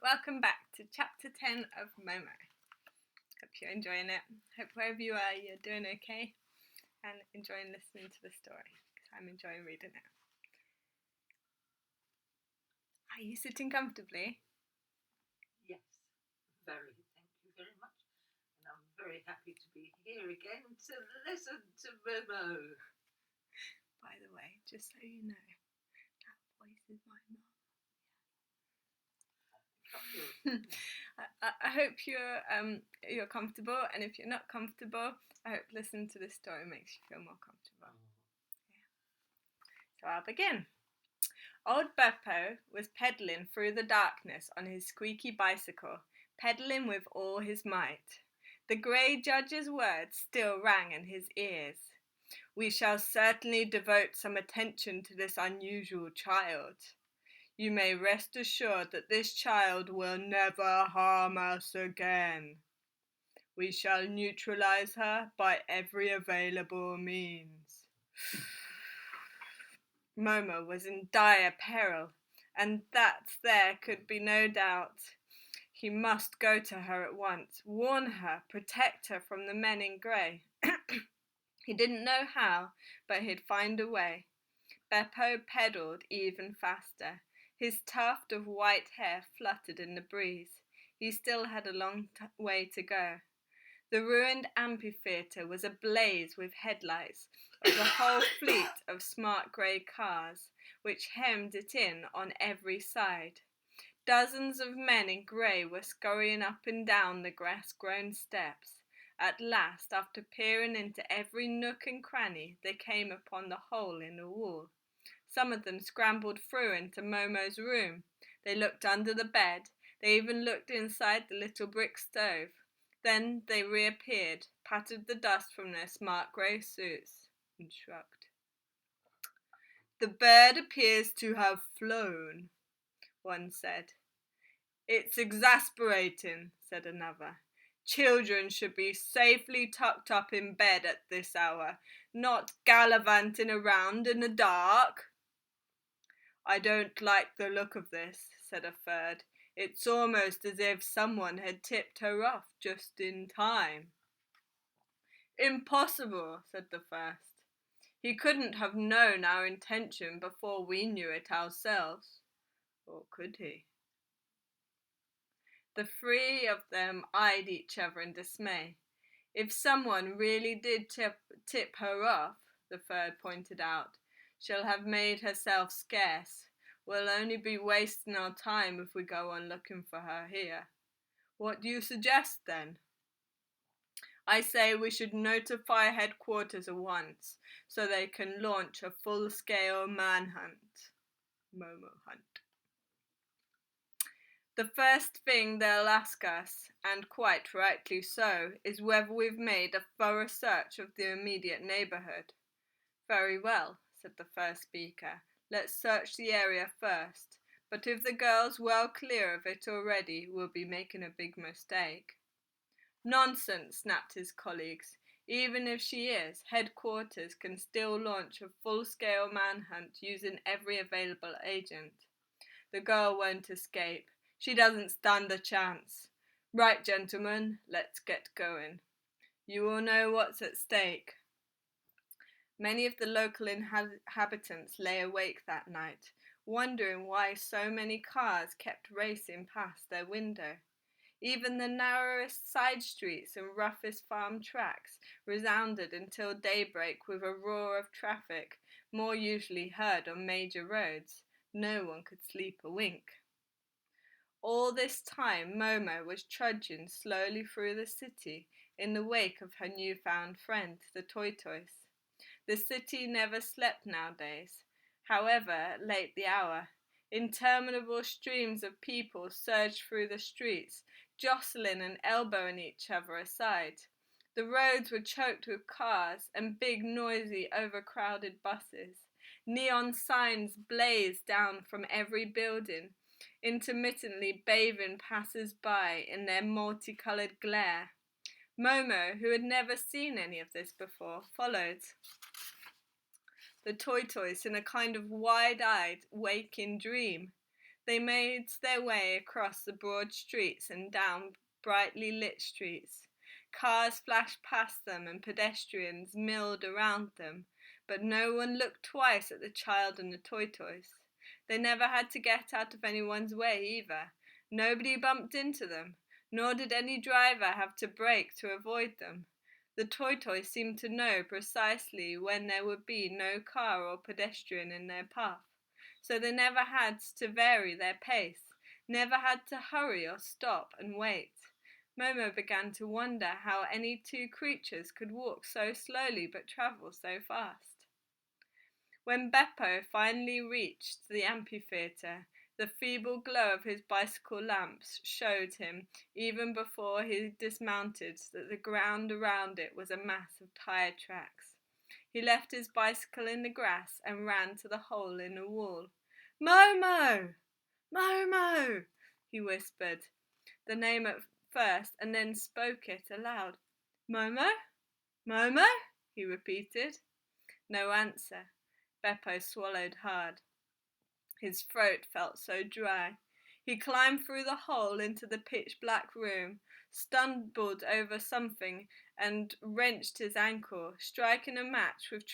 welcome back to chapter 10 of MOMO. Hope you're enjoying it. Hope wherever you are, you're doing okay and enjoying listening to the story, because I'm enjoying reading it. Are you sitting comfortably? Yes, very. Thank you very much. And I'm very happy to be here again to listen to MOMO. By the way, just so you know, that voice is my mum. I hope you're comfortable, and if you're not comfortable, I hope listening to this story makes you feel more comfortable. Yeah. So I'll begin. Old Beppo was pedalling through the darkness on his squeaky bicycle, pedalling with all his might. The grey judge's words still rang in his ears. "We shall certainly devote some attention to this unusual child. You may rest assured that this child will never harm us again. We shall neutralize her by every available means." Momo was in dire peril, and that there could be no doubt. He must go to her at once, warn her, protect her from the men in grey. He didn't know how, but he'd find a way. Beppo pedalled even faster. His tuft of white hair fluttered in the breeze. He still had a long way to go. The ruined amphitheatre was ablaze with headlights of the whole fleet of smart grey cars, which hemmed it in on every side. Dozens of men in grey were scurrying up and down the grass-grown steps. At last, after peering into every nook and cranny, they came upon the hole in the wall. Some of them scrambled through into Momo's room. They looked under the bed. They even looked inside the little brick stove. Then they reappeared, patted the dust from their smart grey suits, and shrugged. "The bird appears to have flown," one said. "It's exasperating," said another. "Children should be safely tucked up in bed at this hour, not gallivanting around in the dark." "I don't like the look of this," said a third. "It's almost as if someone had tipped her off just in time." "Impossible," said the first. "He couldn't have known our intention before we knew it ourselves. Or could he?" The three of them eyed each other in dismay. "If someone really did tip her off," the third pointed out, "she'll have made herself scarce. We'll only be wasting our time if we go on looking for her here. What do you suggest, then?" "I say we should notify headquarters at once, so they can launch a full-scale manhunt." Momo hunt. "The first thing they'll ask us, and quite rightly so, is whether we've made a thorough search of the immediate neighbourhood." "Very well," said the first speaker. "Let's search the area first. But if the girl's well clear of it already, we'll be making a big mistake." "Nonsense," snapped his colleagues. "Even if she is, headquarters can still launch a full-scale manhunt using every available agent. The girl won't escape. She doesn't stand a chance. Right, gentlemen, let's get going. You all know what's at stake." Many of the local inhabitants lay awake that night, wondering why so many cars kept racing past their window. Even the narrowest side streets and roughest farm tracks resounded until daybreak with a roar of traffic, more usually heard on major roads. No one could sleep a wink. All this time Momo was trudging slowly through the city in the wake of her newfound friend, the tortoise. The city never slept nowadays, however late the hour. Interminable streams of people surged through the streets, jostling and elbowing each other aside. The roads were choked with cars and big, noisy, overcrowded buses. Neon signs blazed down from every building, intermittently bathing passers-by in their multicolored glare. Momo, who had never seen any of this before, followed the tortoise in a kind of wide-eyed, waking dream. They made their way across the broad streets and down brightly lit streets. Cars flashed past them and pedestrians milled around them, but no one looked twice at the child and the toys. They never had to get out of anyone's way either. Nobody bumped into them, nor did any driver have to brake to avoid them. The toys seemed to know precisely when there would be no car or pedestrian in their path, so they never had to vary their pace, never had to hurry or stop and wait. Momo began to wonder how any two creatures could walk so slowly but travel so fast. When Beppo finally reached the amphitheatre, the feeble glow of his bicycle lamps showed him, even before he dismounted, that the ground around it was a mass of tire tracks. He left his bicycle in the grass and ran to the hole in the wall. "Momo! Momo!" he whispered, the name at first, and then spoke it aloud. "Momo? Momo?" he repeated. No answer. Beppo swallowed hard. His throat felt so dry. He climbed through the hole into the pitch-black room, stumbled over something, and wrenched his ankle. Striking a match with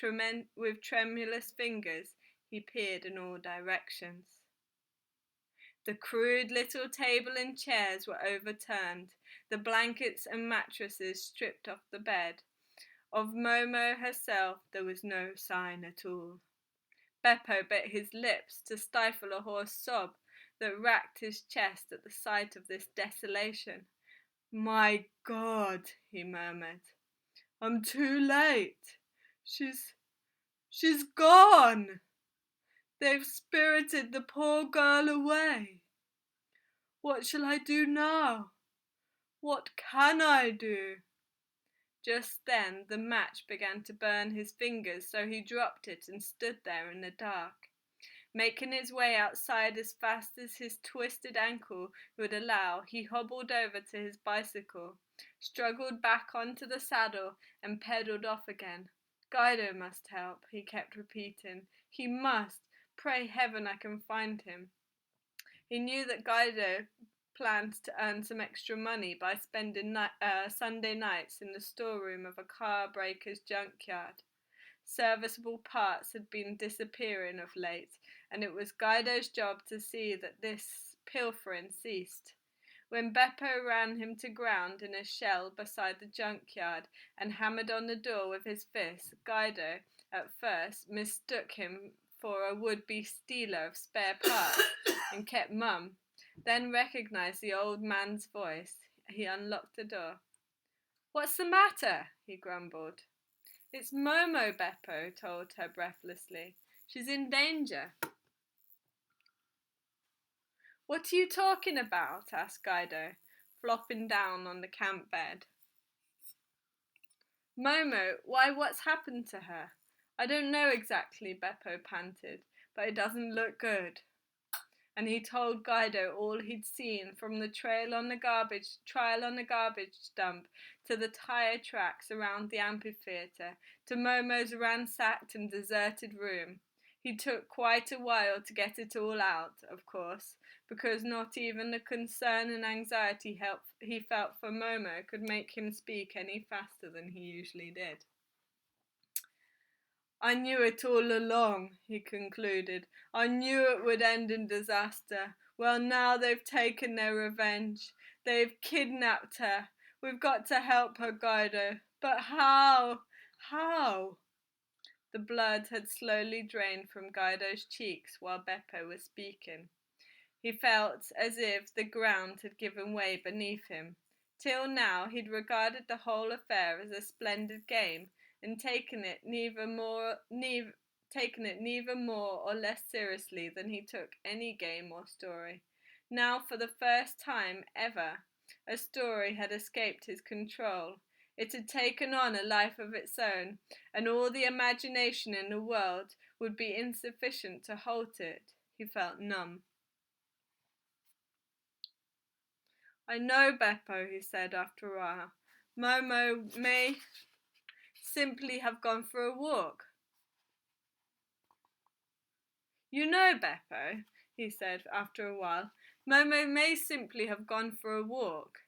tremulous fingers, he peered in all directions. The crude little table and chairs were overturned, the blankets and mattresses stripped off the bed. Of Momo herself there was no sign at all. Beppo bit his lips to stifle a hoarse sob that racked his chest at the sight of this desolation. "My God," he murmured, "I'm too late. She's gone. They've spirited the poor girl away. What shall I do now? What can I do?" Just then the match began to burn his fingers, so he dropped it and stood there in the dark. Making his way outside as fast as his twisted ankle would allow, he hobbled over to his bicycle, struggled back onto the saddle, and pedaled off again. "Guido must help," he kept repeating. "He must. Pray heaven I can find him." He knew that Guido planned to earn some extra money by spending Sunday nights in the storeroom of a car breaker's junkyard. Serviceable parts had been disappearing of late, and it was Guido's job to see that this pilfering ceased. When Beppo ran him to ground in a shell beside the junkyard and hammered on the door with his fist, Guido, at first, mistook him for a would-be stealer of spare parts and kept mum, then recognized the old man's voice. He unlocked the door. "What's the matter?" he grumbled. "It's Momo," Beppo told her breathlessly. "She's in danger." "What are you talking about?" asked Guido, flopping down on the camp bed. "Momo, why, what's happened to her?" "I don't know exactly," Beppo panted, "but it doesn't look good." And he told Guido all he'd seen, from the trial on the garbage dump to the tire tracks around the amphitheatre to Momo's ransacked and deserted room. He took quite a while to get it all out, of course, because not even the concern and anxiety he felt for Momo could make him speak any faster than he usually did. "I knew it all along," he concluded. "I knew it would end in disaster. Well, now they've taken their revenge. They've kidnapped her. We've got to help her, Guido. But how? How?" The blood had slowly drained from Guido's cheeks while Beppo was speaking. He felt as if the ground had given way beneath him. Till now he'd regarded the whole affair as a splendid game, and taken it neither more or less seriously than he took any game or story. Now, for the first time ever, a story had escaped his control. It had taken on a life of its own, and all the imagination in the world would be insufficient to halt it. He felt numb. "I know, Beppo," he said after a while. "Momo may simply have gone for a walk." "You know, Beppo, he said after a while. Momo may simply have gone for a walk.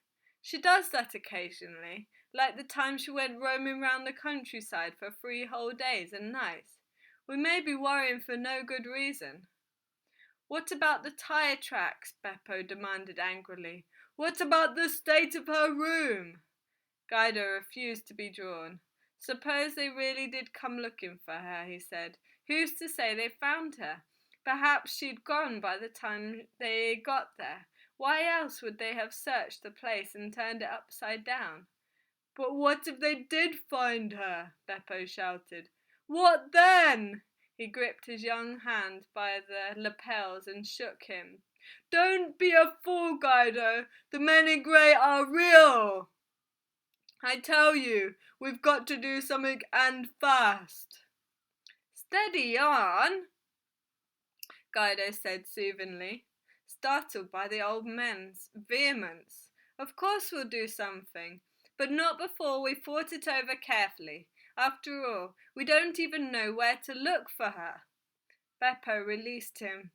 She does that occasionally, like the time she went roaming round the countryside for 3 whole days and nights. We may be worrying for no good reason. What about the tire tracks? Beppo demanded angrily. What about the state of her room? Guido refused to be drawn. Suppose they really did come looking for her, he said. Who's to say they found her? Perhaps she'd gone by the time they got there. Why else would they have searched the place and turned it upside down? But what if they did find her? Beppo shouted. What then? He gripped his young hand by the lapels and shook him. Don't be a fool, Guido. The men in grey are real. I tell you, we've got to do something and fast. Steady on, Guido said soothingly, startled by the old man's vehemence. Of course we'll do something, but not before we've thought it over carefully. After all, we don't even know where to look for her. Beppo released him.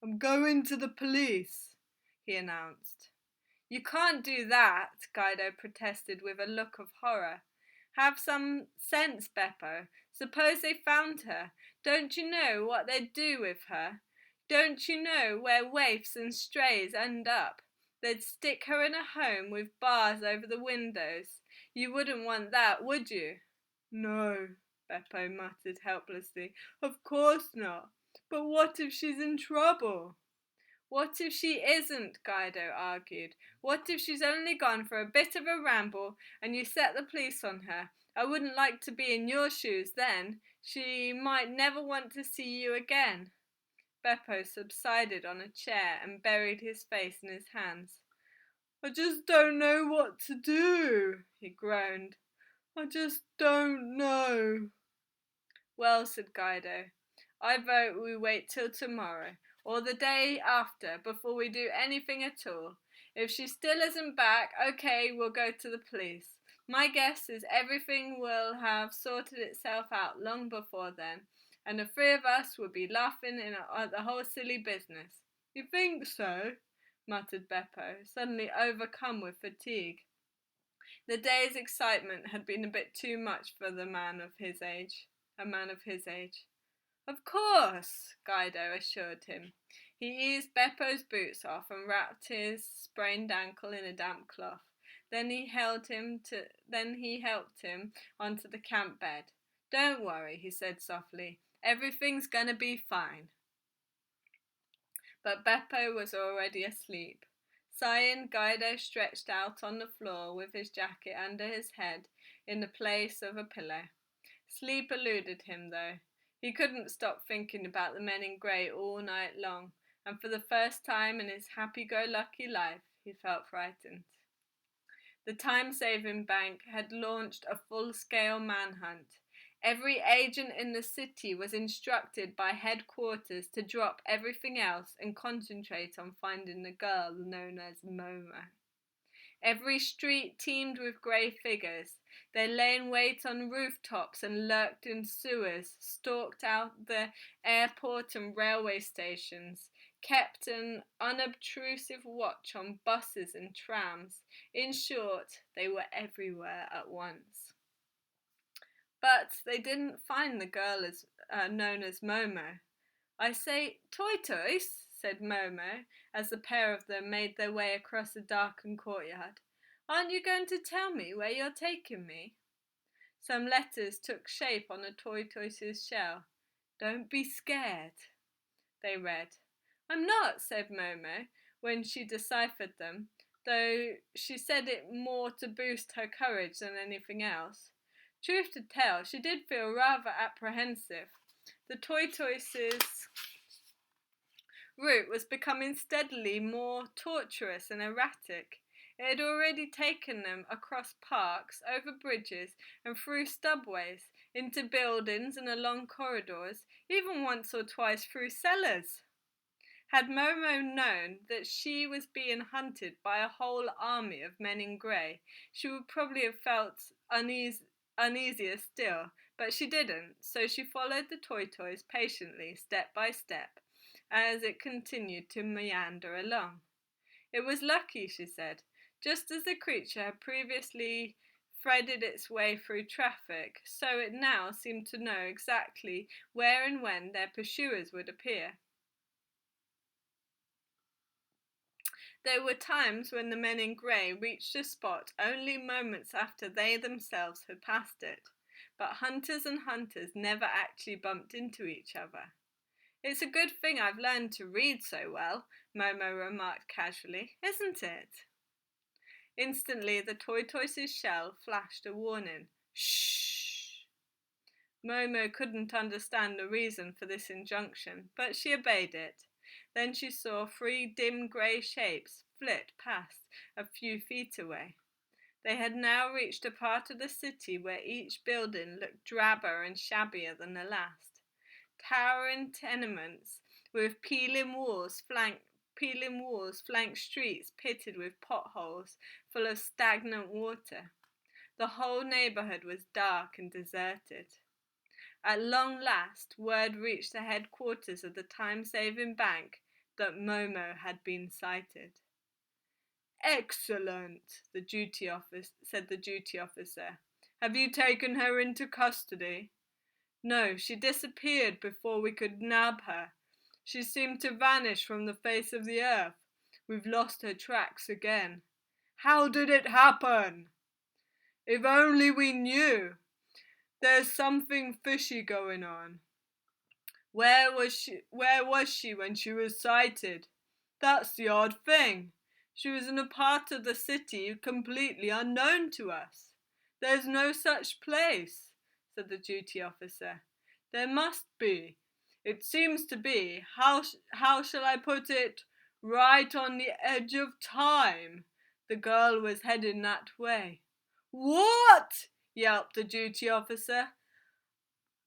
I'm going to the police, he announced. You can't do that, Guido protested with a look of horror. Have some sense, Beppo. Suppose they found her. Don't you know what they'd do with her? Don't you know where waifs and strays end up? They'd stick her in a home with bars over the windows. You wouldn't want that, would you? No, Beppo muttered helplessly. Of course not. But what if she's in trouble? What if she isn't? Guido argued. What if she's only gone for a bit of a ramble and you set the police on her? I wouldn't like to be in your shoes then. She might never want to see you again. Beppo subsided on a chair and buried his face in his hands. I just don't know what to do, he groaned. I just don't know. Well, said Guido, I vote we wait till tomorrow, or the day after, before we do anything at all. If she still isn't back, okay, we'll go to the police. My guess is everything will have sorted itself out long before then, and the three of us will be laughing at the whole silly business. You think so? Muttered Beppo, suddenly overcome with fatigue. The day's excitement had been a bit too much for a man of his age. Of course, Guido assured him. He eased Beppo's boots off and wrapped his sprained ankle in a damp cloth. Then he helped him onto the camp bed. Don't worry, he said softly. Everything's gonna be fine. But Beppo was already asleep. Sighing, Guido stretched out on the floor with his jacket under his head in the place of a pillow. Sleep eluded him, though. He couldn't stop thinking about the men in grey all night long, and for the first time in his happy-go-lucky life, he felt frightened. The time-saving bank had launched a full-scale manhunt. Every agent in the city was instructed by headquarters to drop everything else and concentrate on finding the girl known as MOMO. Every street teemed with grey figures. They lay in wait on rooftops and lurked in sewers, stalked out the airport and railway stations, kept an unobtrusive watch on buses and trams. In short, they were everywhere at once. But they didn't find the girl known as Momo. I say, tortoise, said Momo, as the pair of them made their way across the darkened courtyard. Aren't you going to tell me where you're taking me? Some letters took shape on the tortoise's shell. Don't be scared, they read. I'm not, said Momo, when she deciphered them, though she said it more to boost her courage than anything else. Truth to tell, she did feel rather apprehensive. The tortoise's route was becoming steadily more tortuous and erratic. It had already taken them across parks, over bridges, and through stubways, into buildings and along corridors, even once or twice through cellars. Had Momo known that she was being hunted by a whole army of men in grey, she would probably have felt uneasier still, but she didn't, so she followed the tortoise patiently, step by step, as it continued to meander along. It was lucky, she said. Just as the creature had previously threaded its way through traffic, so it now seemed to know exactly where and when their pursuers would appear. There were times when the men in grey reached the spot only moments after they themselves had passed it, but hunters and hunters never actually bumped into each other. "It's a good thing I've learned to read so well," Momo remarked casually, "isn't it?" Instantly, the tortoise's shell flashed a warning. Shh! Momo couldn't understand the reason for this injunction, but she obeyed it. Then she saw three dim grey shapes flit past a few feet away. They had now reached a part of the city where each building looked drabber and shabbier than the last. Towering tenements with peeling walls flanked streets pitted with potholes full of stagnant water. The whole neighborhood was dark and deserted. At long last, word reached the headquarters of the time-saving bank that Momo had been sighted. "Excellent," said the duty officer. "Have you taken her into custody?" "No, she disappeared before we could nab her. She seemed to vanish from the face of the earth. We've lost her tracks again." "How did it happen?" "If only we knew. There's something fishy going on." Where was she when she was sighted?" "That's the odd thing. She was in a part of the city completely unknown to us." "There's no such place," said the duty officer. "There must be. It seems to be, how shall I put it, right on the edge of time. The girl was heading that way." "What?" yelped the duty officer.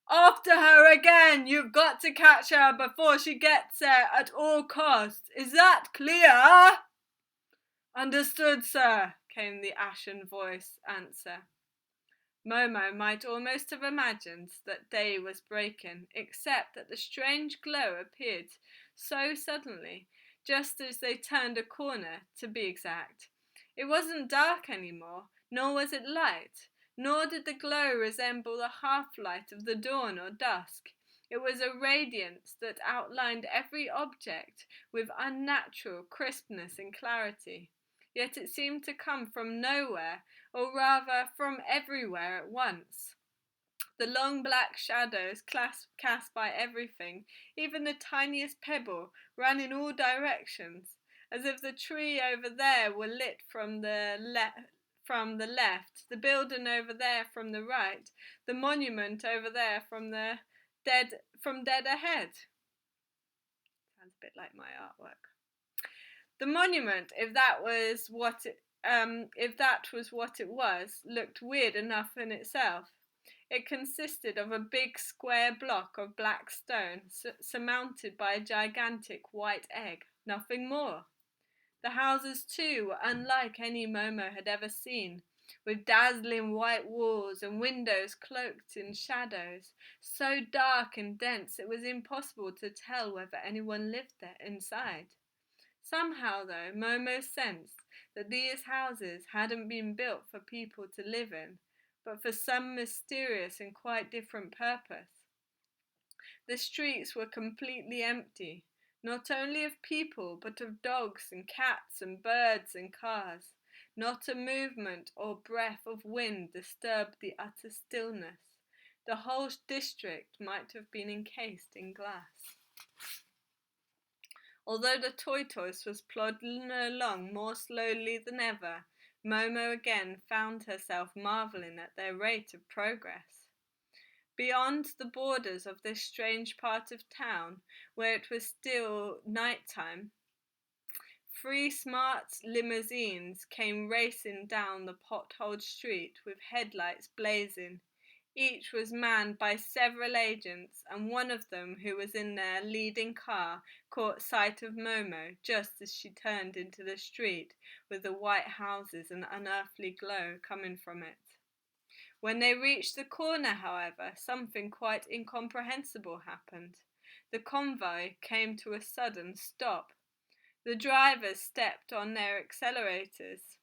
"After her again! You've got to catch her before she gets there at all costs. Is that clear?" "Understood, sir," came the ashen voice answer. Momo might almost have imagined that day was breaking, except that the strange glow appeared so suddenly, just as they turned a corner, to be exact. It wasn't dark anymore, nor was it light, nor did the glow resemble the half-light of the dawn or dusk. It was a radiance that outlined every object with unnatural crispness and clarity. Yet it seemed to come from nowhere, or rather from everywhere at once. The long black shadows cast by everything, even the tiniest pebble, ran in all directions, as if the tree over there were lit from the left, the building over there from the right, the monument over there from dead ahead. Sounds a bit like my artwork. The monument, if that was what it was, looked weird enough in itself. It consisted of a big square block of black stone surmounted by a gigantic white egg, nothing more. The houses, too, were unlike any Momo had ever seen, with dazzling white walls and windows cloaked in shadows, so dark and dense it was impossible to tell whether anyone lived there inside. Somehow, though, Momo sensed that these houses hadn't been built for people to live in, but for some mysterious and quite different purpose. The streets were completely empty, not only of people, but of dogs and cats and birds and cars. Not a movement or breath of wind disturbed the utter stillness. The whole district might have been encased in glass. Although the tortoise was plodding along more slowly than ever, Momo again found herself marvelling at their rate of progress. Beyond the borders of this strange part of town, where it was still night time, 3 smart limousines came racing down the potholed street with headlights blazing. Each was manned by several agents, and one of them, who was in their leading car, caught sight of Momo just as she turned into the street with the white houses and unearthly glow coming from it. When they reached the corner, however, something quite incomprehensible happened. the convoy came to a sudden stop. The drivers stepped on their accelerators.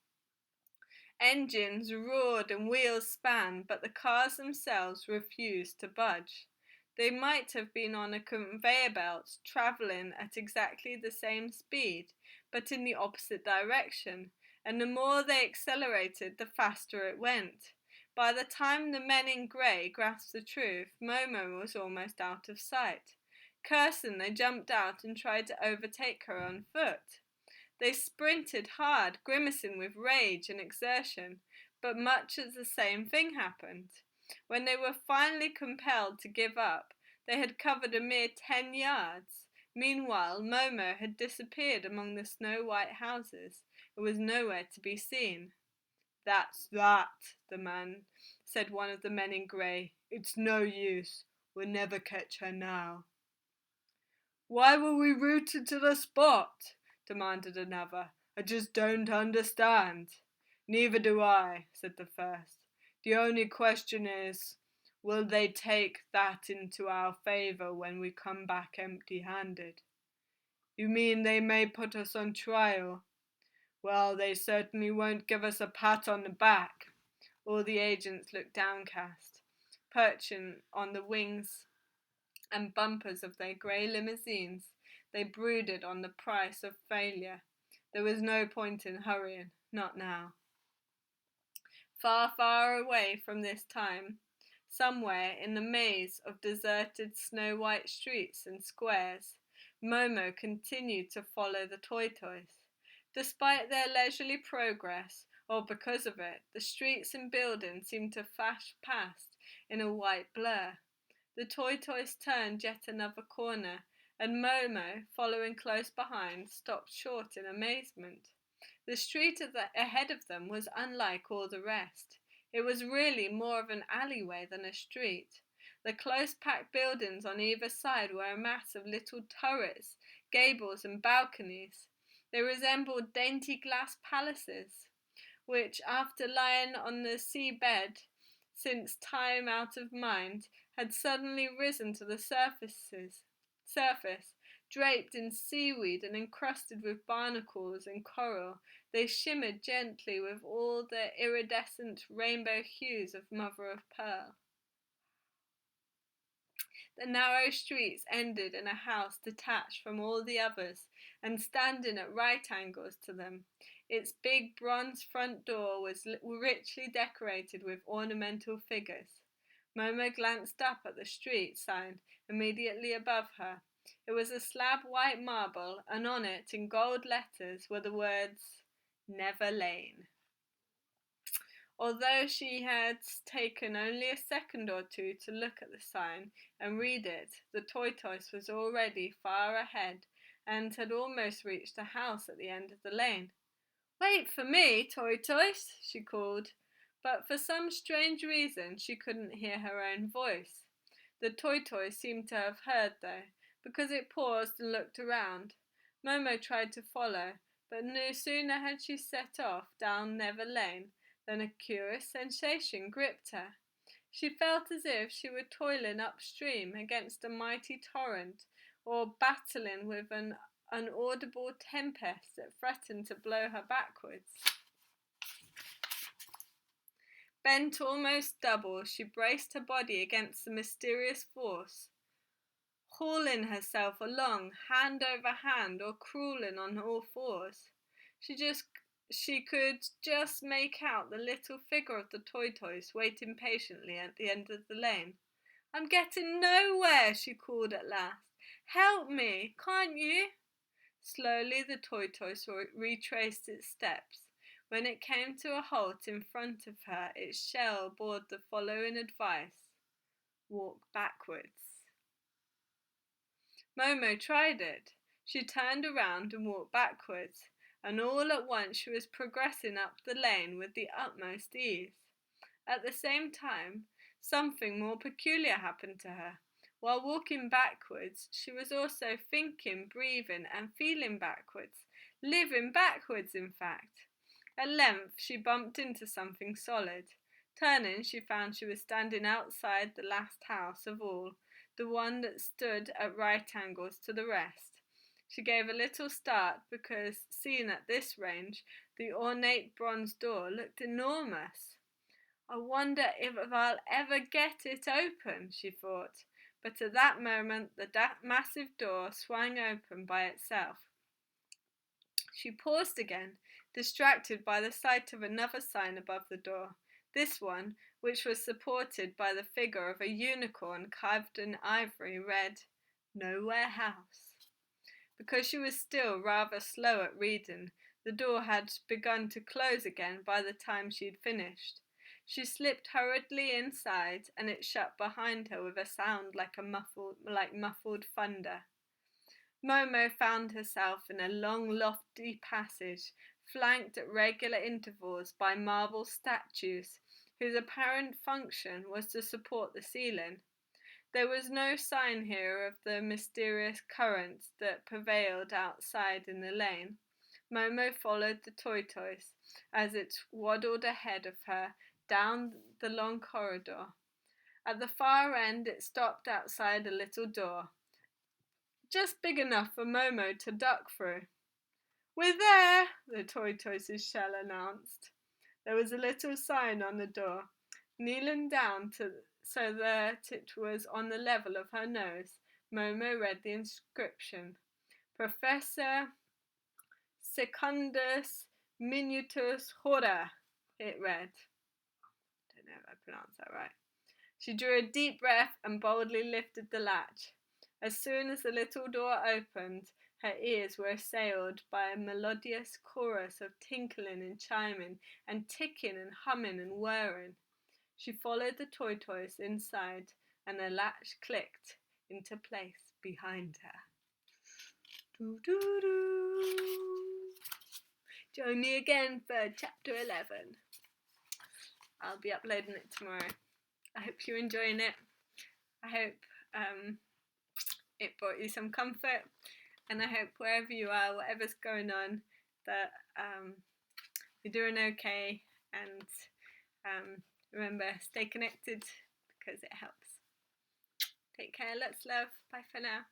Engines roared and wheels span, but the cars themselves refused to budge. They might have been on a conveyor belt, travelling at exactly the same speed, but in the opposite direction, and the more they accelerated, the faster it went. By the time the men in grey grasped the truth, Momo was almost out of sight. Cursing, they jumped out and tried to overtake her on foot. They sprinted hard, grimacing with rage and exertion, but much as the same thing happened. When they were finally compelled to give up, they had covered a mere 10 yards. Meanwhile, Momo had disappeared among the snow-white houses. It was nowhere to be seen. "That's that," said one of the men in grey. "It's no use. We'll never catch her now." "Why were we rooted to the spot?" demanded another. "I just don't understand." "Neither do I," said the first. "The only question is, will they take that into our favour when we come back empty-handed?" "You mean they may put us on trial?" "Well, they certainly won't give us a pat on the back." All the agents looked downcast. Perching on the wings and bumpers of their grey limousines, they brooded on the price of failure. There was no point in hurrying, not now. Far, far away from this time, somewhere in the maze of deserted snow-white streets and squares, Momo continued to follow the toy-toys. Despite their leisurely progress, or because of it, the streets and buildings seemed to flash past in a white blur. The toy-toys turned yet another corner, and Momo, following close behind, stopped short in amazement. The street ahead of them was unlike all the rest. It was really more of an alleyway than a street. The close-packed buildings on either side were a mass of little turrets, gables, and balconies. They resembled dainty glass palaces, which, after lying on the seabed since time out of mind, had suddenly risen to the surface, draped in seaweed and encrusted with barnacles and coral. They shimmered gently with all their iridescent rainbow hues of mother of pearl. The narrow streets ended in a house detached from all the others and standing at right angles to them. Its big bronze front door was richly decorated with ornamental figures. Momo glanced up at the street sign immediately above her. It was a slab white marble, and on it, in gold letters, were the words, "Never Lane." Although she had taken only a second or two to look at the sign and read it, the tortoise was already far ahead and had almost reached the house at the end of the lane. "Wait for me, tortoise," she called, but for some strange reason she couldn't hear her own voice. The tortoise seemed to have heard, though, because it paused and looked around. Momo tried to follow, but no sooner had she set off down Never Lane than a curious sensation gripped her. She felt as if she were toiling upstream against a mighty torrent, or battling with an unaudible tempest that threatened to blow her backwards. Bent almost double, she braced her body against the mysterious force, hauling herself along, hand over hand, or crawling on all fours. She could just make out the little figure of the tortoise waiting patiently at the end of the lane. "I'm getting nowhere," she called at last. "Help me, can't you?" Slowly the tortoise retraced its steps. When it came to a halt in front of her, its shell bore the following advice: "Walk backwards." Momo tried it. She turned around and walked backwards, and all at once she was progressing up the lane with the utmost ease. At the same time, something more peculiar happened to her. While walking backwards, she was also thinking, breathing, and feeling backwards, living backwards, in fact. At length, she bumped into something solid. Turning, she found she was standing outside the last house of all, the one that stood at right angles to the rest. She gave a little start because, seen at this range, the ornate bronze door looked enormous. I wonder if I'll ever get it open, she thought, but at that moment the massive door swung open by itself. She paused again, distracted by the sight of another sign above the door. This one, which was supported by the figure of a unicorn carved in ivory, read, "Nowhere House." Because she was still rather slow at reading, the door had begun to close again by the time she had finished. She slipped hurriedly inside, and it shut behind her with a sound like muffled thunder. Momo found herself in a long, lofty passage, flanked at regular intervals by marble statues, whose apparent function was to support the ceiling. There was no sign here of the mysterious current that prevailed outside in the lane. Momo followed the tortoise as it waddled ahead of her down the long corridor. At the far end, it stopped outside a little door, just big enough for Momo to duck through. "We're there," the tortoise's shell announced. There was a little sign on the door. Kneeling down so that it was on the level of her nose, Momo read the inscription. "Professor Secundus Minutus Horda," it read. I don't know if I pronounced that right. She drew a deep breath and boldly lifted the latch. As soon as the little door opened, her ears were assailed by a melodious chorus of tinkling and chiming, and ticking and humming and whirring. She followed the tortoise inside, and the latch clicked into place behind her. Doo-doo-doo. Join me again for chapter 11. I'll be uploading it tomorrow. I hope you're enjoying it. I hope it brought you some comfort, and I hope wherever you are, whatever's going on, that you're doing okay, and remember, stay connected because it helps. Take care, lots of love, bye for now.